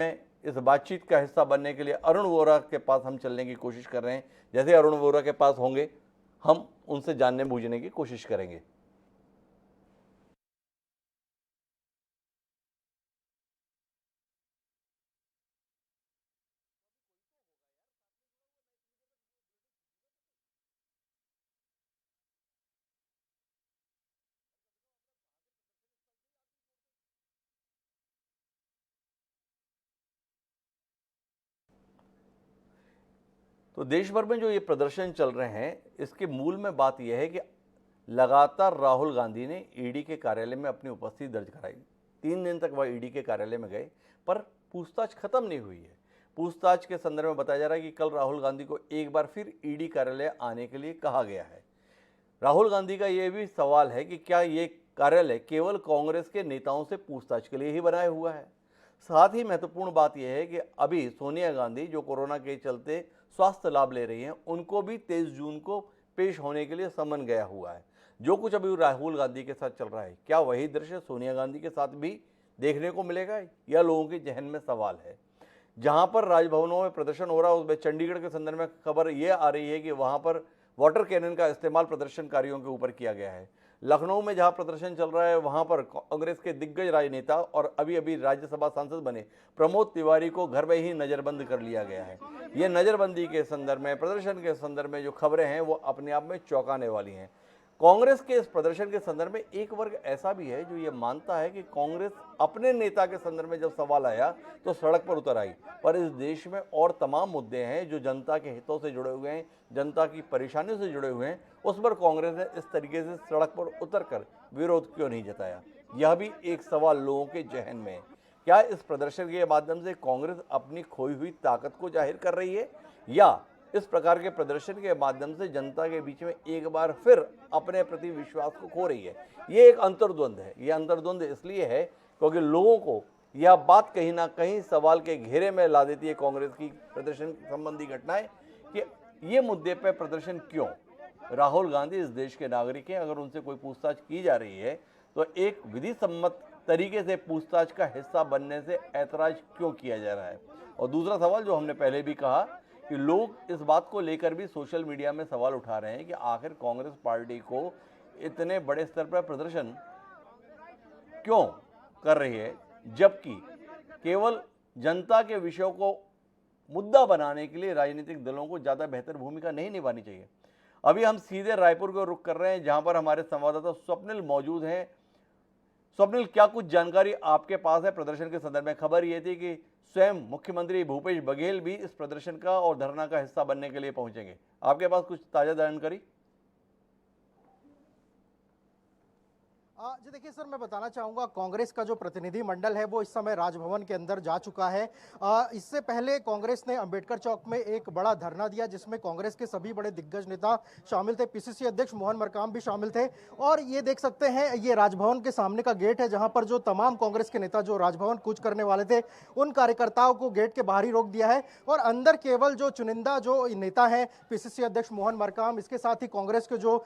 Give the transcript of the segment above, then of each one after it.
इस बातचीत का हिस्सा बनने के लिए अरुण वोरा के पास हम चलने की कोशिश कर रहे हैं। जैसे अरुण वोरा के पास होंगे हम उनसे जानने बूझने की कोशिश करेंगे। तो देश भर में जो ये प्रदर्शन चल रहे हैं, इसके मूल में बात यह है कि लगातार राहुल गांधी ने ईडी के कार्यालय में अपनी उपस्थिति दर्ज कराई। 3 दिन तक वह ईडी के कार्यालय में गए, पर पूछताछ खत्म नहीं हुई है। पूछताछ के संदर्भ में बताया जा रहा है कि कल राहुल गांधी को एक बार फिर ईडी कार्यालय आने के लिए कहा गया है। राहुल गांधी का यह भी सवाल है कि क्या ये कार्यालय केवल कांग्रेस के नेताओं से पूछताछ के लिए ही बनाया हुआ है। साथ ही महत्वपूर्ण बात यह है कि अभी सोनिया गांधी जो कोरोना के चलते स्वास्थ्य लाभ ले रही हैं, उनको भी 23 जून को पेश होने के लिए समन गया हुआ है। जो कुछ अभी राहुल गांधी के साथ चल रहा है, क्या वही दृश्य सोनिया गांधी के साथ भी देखने को मिलेगा, यह लोगों के जहन में सवाल है। जहां पर राजभवनों में प्रदर्शन हो रहा है, उसमें चंडीगढ़ के संदर्भ में खबर यह आ रही है कि वहां पर वाटर कैनन का इस्तेमाल प्रदर्शनकारियों के ऊपर किया गया है। लखनऊ में जहां प्रदर्शन चल रहा है, वहां पर कांग्रेस के दिग्गज राजनेता और अभी अभी राज्यसभा सांसद बने प्रमोद तिवारी को घर में ही नजरबंद कर लिया गया है। ये नजरबंदी के संदर्भ में, प्रदर्शन के संदर्भ में जो खबरें हैं वो अपने आप में चौंकाने वाली हैं। कांग्रेस के इस प्रदर्शन के संदर्भ में एक वर्ग ऐसा भी है जो ये मानता है कि कांग्रेस अपने नेता के संदर्भ में जब सवाल आया तो सड़क पर उतर आई, पर इस देश में और तमाम मुद्दे हैं जो जनता के हितों से जुड़े हुए हैं, जनता की परेशानियों से जुड़े हुए हैं, उस पर कांग्रेस ने इस तरीके से सड़क पर उतरकर विरोध क्यों नहीं जताया, यह भी एक सवाल लोगों के जहन में है। क्या इस प्रदर्शन के माध्यम से कांग्रेस अपनी खोई हुई ताकत को जाहिर कर रही है, या इस प्रकार के प्रदर्शन के माध्यम से जनता के बीच में एक बार फिर अपने प्रति विश्वास को खो रही है? ये एक अंतर्द्वंद है। यह अंतर्द्वंद इसलिए है क्योंकि लोगों को यह बात कहीं ना कहीं सवाल के घेरे में ला देती है, कांग्रेस की प्रदर्शन संबंधी घटनाएं, कि ये मुद्दे पर प्रदर्शन क्यों। राहुल गांधी इस देश के नागरिक हैं, अगर उनसे कोई पूछताछ की जा रही है तो एक विधि सम्मत तरीके से पूछताछ का हिस्सा बनने से ऐतराज क्यों किया जा रहा है। और दूसरा सवाल जो हमने पहले भी कहा कि लोग इस बात को लेकर भी सोशल मीडिया में सवाल उठा रहे हैं कि आखिर कांग्रेस पार्टी को इतने बड़े स्तर पर प्रदर्शन क्यों कर रही है, जबकि केवल जनता के विषयों को मुद्दा बनाने के लिए राजनीतिक दलों को ज़्यादा बेहतर भूमिका नहीं निभानी चाहिए। अभी हम सीधे रायपुर को रुख कर रहे हैं, जहां पर हमारे संवाददाता स्वप्निल मौजूद हैं। स्वप्निल, क्या कुछ जानकारी आपके पास है प्रदर्शन के संदर्भ में? खबर ये थी कि स्वयं मुख्यमंत्री भूपेश बघेल भी इस प्रदर्शन का और धरना का हिस्सा बनने के लिए पहुंचेंगे। आपके पास कुछ ताजा जानकारी? जी देखिए सर, मैं बताना चाहूँगा कांग्रेस का जो प्रतिनिधि मंडल है वो इस समय राजभवन के अंदर जा चुका है। इससे पहले कांग्रेस ने अंबेडकर चौक में एक बड़ा धरना दिया जिसमें कांग्रेस के सभी बड़े दिग्गज नेता शामिल थे। पीसीसी अध्यक्ष मोहन मरकाम भी शामिल थे। और ये देख सकते हैं, ये राजभवन के सामने का गेट है जहां पर जो तमाम कांग्रेस के नेता जो राजभवन कूच करने वाले थे उन कार्यकर्ताओं को गेट के बाहर ही रोक दिया है और अंदर केवल जो चुनिंदा जो नेता है पीसीसी अध्यक्ष मोहन मरकाम, इसके साथ ही कांग्रेस के जो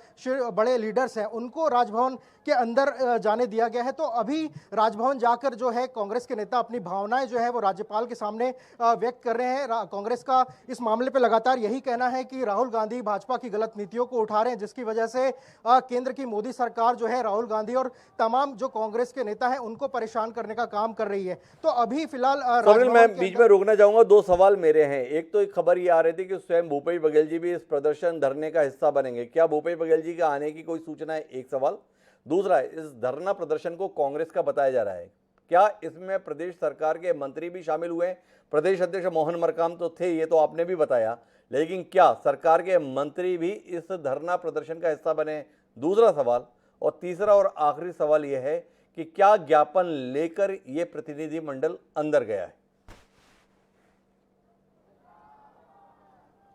बड़े लीडर्स हैं उनको राजभवन के अंदर जाने दिया गया है। तो अभी राजभवन जाकर जो है कांग्रेस के नेता अपनी भावनाएं जो है वो राज्यपाल के सामने व्यक्त कर रहे हैं। कांग्रेस का इस मामले पे लगातार यही कहना है कि राहुल गांधी भाजपा की गलत नीतियों को उठा रहे हैं, जिसकी वजह से केंद्र की मोदी सरकार जो है राहुल गांधी और तमाम जो कांग्रेस के नेता हैं उनको परेशान करने का काम कर रही है। तो अभी फिलहाल मैं बीच में रोकना चाहूंगा, दो सवाल मेरे हैं। एक तो एक खबर ये आ रही थी कि स्वयं भूपेश बघेल जी भी इस प्रदर्शन धरने का हिस्सा बनेंगे, क्या भूपेश बघेल जी के आने की कोई सूचना है? एक सवाल। दूसरा, इस धरना प्रदर्शन को कांग्रेस का बताया जा रहा है, क्या इसमें प्रदेश सरकार के मंत्री भी शामिल हुए? प्रदेश अध्यक्ष मोहन मरकाम तो थे, ये तो आपने भी बताया, लेकिन क्या सरकार के मंत्री भी इस धरना प्रदर्शन का हिस्सा बने? दूसरा सवाल। और तीसरा और आखिरी सवाल यह है कि क्या ज्ञापन लेकर यह प्रतिनिधि मंडल अंदर गया है?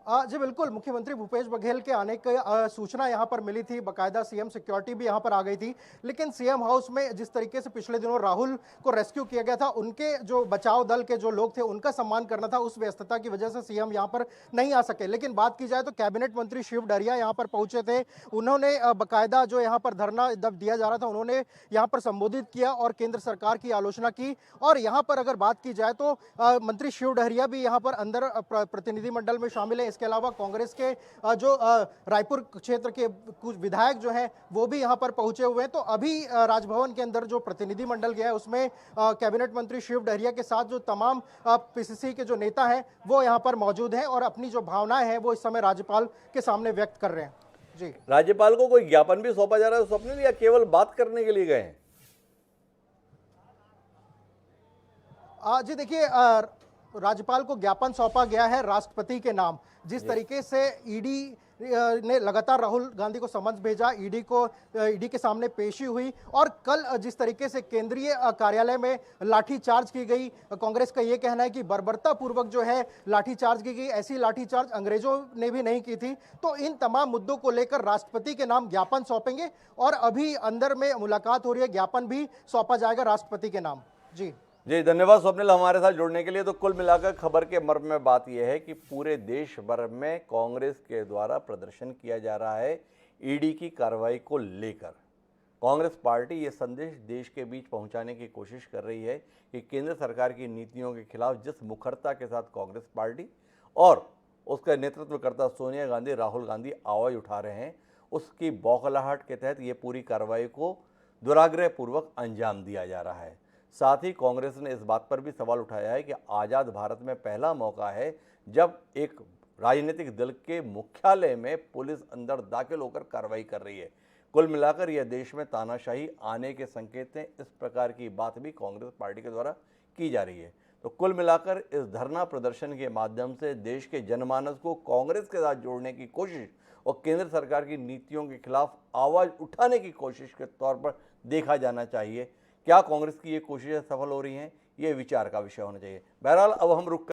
जी बिल्कुल, मुख्यमंत्री भूपेश बघेल के आने की सूचना यहाँ पर मिली थी, बाकायदा सीएम सिक्योरिटी भी यहाँ पर आ गई थी। लेकिन सीएम हाउस में जिस तरीके से पिछले दिनों राहुल को रेस्क्यू किया गया था, उनके जो बचाव दल के जो लोग थे, उनका सम्मान करना था, उस व्यस्तता की वजह से सीएम यहाँ पर नहीं आ सके। लेकिन बात की जाए तो कैबिनेट मंत्री शिव डहरिया यहाँ पर पहुंचे थे। उन्होंने बाकायदा जो यहाँ पर धरना जब दिया जा रहा था, उन्होंने यहाँ पर संबोधित किया और केंद्र सरकार की आलोचना की। और यहाँ पर अगर बात की जाए तो मंत्री शिव डहरिया भी यहाँ पर अंदर प्रतिनिधिमंडल में शामिल है। इसके अलावा कांग्रेस के जो रायपुर क्षेत्र के कुछ विधायक जो हैं वो भी यहां पर पहुंचे हुए हैं। तो अभी राजभवन के अंदर जो प्रतिनिधिमंडल गया है उसमें कैबिनेट मंत्री शिव डहरिया के साथ जो तमाम पीसीसी के जो नेता हैं वो यहां पर मौजूद हैं और अपनी जो भावनाएं हैं वो इस समय राज्यपाल के सामने व्यक्त कर रहे हैं। जी, राज्यपाल को कोई ज्ञापन भी सौंपा जा रहा है उस अपने लिए, या केवल बात करने के लिए गए हैं? जी देखिए, राज्यपाल को ज्ञापन सौंपा गया है राष्ट्रपति के नाम। जिस तरीके से ईडी ने लगातार राहुल गांधी को समन्स भेजा, ईडी के सामने पेशी हुई और कल जिस तरीके से केंद्रीय कार्यालय में लाठीचार्ज की गई, कांग्रेस का यह कहना है कि बर्बरता पूर्वक जो है लाठीचार्ज की गई, ऐसी लाठीचार्ज अंग्रेजों ने भी नहीं की थी। तो इन तमाम मुद्दों को लेकर राष्ट्रपति के नाम ज्ञापन सौंपेंगे और अभी अंदर में मुलाकात हो रही है, ज्ञापन भी सौंपा जाएगा राष्ट्रपति के नाम। जी जी, धन्यवाद स्वप्निल हमारे साथ जुड़ने के लिए। तो कुल मिलाकर खबर के मर्म में बात यह है कि पूरे देश भर में कांग्रेस के द्वारा प्रदर्शन किया जा रहा है ईडी की कार्रवाई को लेकर। कांग्रेस पार्टी ये संदेश देश के बीच पहुंचाने की कोशिश कर रही है कि केंद्र सरकार की नीतियों के खिलाफ जिस मुखरता के साथ कांग्रेस पार्टी और उसका नेतृत्व करता सोनिया गांधी, राहुल गांधी आवाज़ उठा रहे हैं, उसकी बौखलाहट के तहत ये पूरी कार्रवाई को दुराग्रहपूर्वक अंजाम दिया जा रहा है। साथ ही कांग्रेस ने इस बात पर भी सवाल उठाया है कि आज़ाद भारत में पहला मौका है जब एक राजनीतिक दल के मुख्यालय में पुलिस अंदर दाखिल होकर कार्रवाई कर रही है। कुल मिलाकर यह देश में तानाशाही आने के संकेत हैं। इस प्रकार की बात भी कांग्रेस पार्टी के द्वारा की जा रही है। तो कुल मिलाकर इस धरना प्रदर्शन के माध्यम से देश के जनमानस को कांग्रेस के साथ जोड़ने की कोशिश और केंद्र सरकार की नीतियों के खिलाफ आवाज़ उठाने की कोशिश के तौर पर देखा जाना चाहिए। क्या कांग्रेस की ये कोशिशें सफल हो रही हैं, ये विचार का विषय होना चाहिए। बहरहाल अब हम रुक